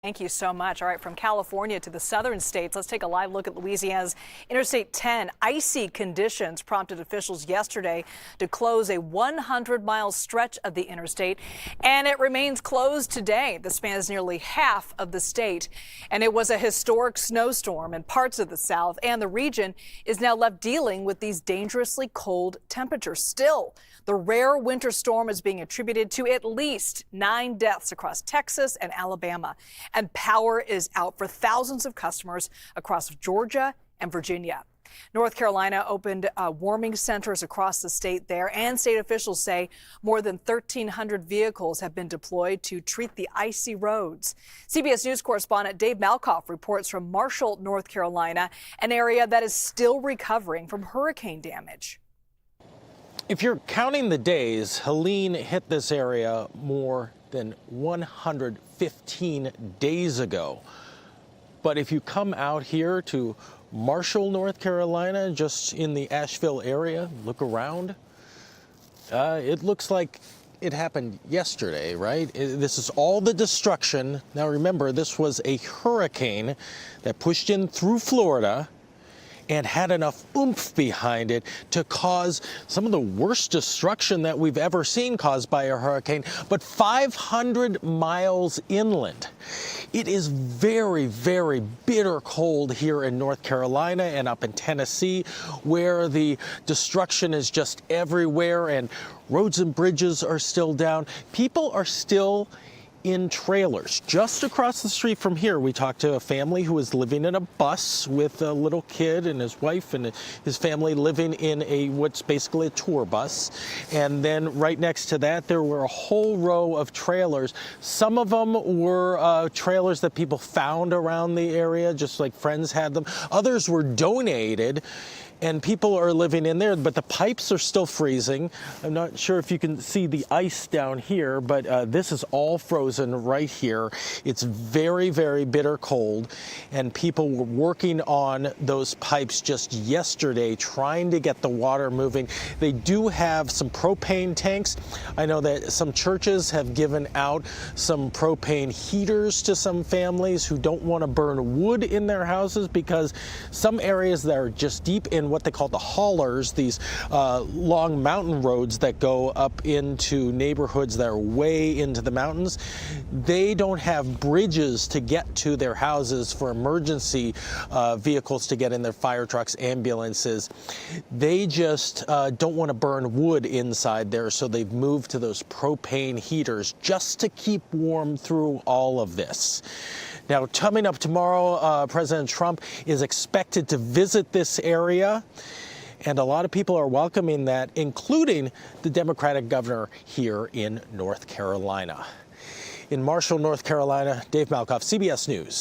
Thank you so much. All right, from California to the southern states, let's take a live look at Louisiana's Interstate 10. Icy conditions prompted officials yesterday to close a 100-mile stretch of the interstate, and it remains closed today. This spans nearly half of the state, and it was a historic snowstorm in parts of the south, and the region is now left dealing with these dangerously cold temperatures. Still, the rare winter storm is being attributed to at least 9 deaths across Texas and Alabama. And power is out for thousands of customers across Georgia and Virginia. North Carolina opened warming centers across the state there, and state officials say more than 1,300 vehicles have been deployed to treat the icy roads. CBS News correspondent Dave Malkoff reports from Marshall, North Carolina, an area that is still recovering from hurricane damage. If you're counting the days, Helene hit this area more than 115 days ago. But if you come out here to Marshall, North Carolina, just in the Asheville area, look around, it looks like it happened yesterday, right? This is all the destruction. Now remember, this was a hurricane that pushed in through Florida and had enough oomph behind it to cause some of the worst destruction that we've ever seen caused by a hurricane, but 500 miles inland. It is very, very bitter cold here in North Carolina and up in Tennessee, where the destruction is just everywhere and roads and bridges are still down. People are still in trailers. Just across the street from here, we talked to a family who was living in a bus with a little kid and his wife and his family living in what's basically a tour bus. And then right next to that, there were a whole row of trailers. Some of them were trailers that people found around the area, just like friends had them. Others were donated, and people are living in there, but the pipes are still freezing. I'm not sure if you can see the ice down here, but this is all frozen right here. It's very, very bitter cold, and people were working on those pipes just yesterday, trying to get the water moving. They do have some propane tanks. I know that some churches have given out some propane heaters to some families who don't want to burn wood in their houses, because some areas that are just deep in what they call the haulers, these long mountain roads that go up into neighborhoods that are way into the mountains, they don't have bridges to get to their houses for emergency vehicles to get in, their fire trucks, ambulances. They just don't want to burn wood inside there, so they've moved to those propane heaters just to keep warm through all of this. Now, coming up tomorrow, President Trump is expected to visit this area, and a lot of people are welcoming that, including the Democratic governor here in North Carolina. In Marshall, North Carolina, Dave Malkoff, CBS News.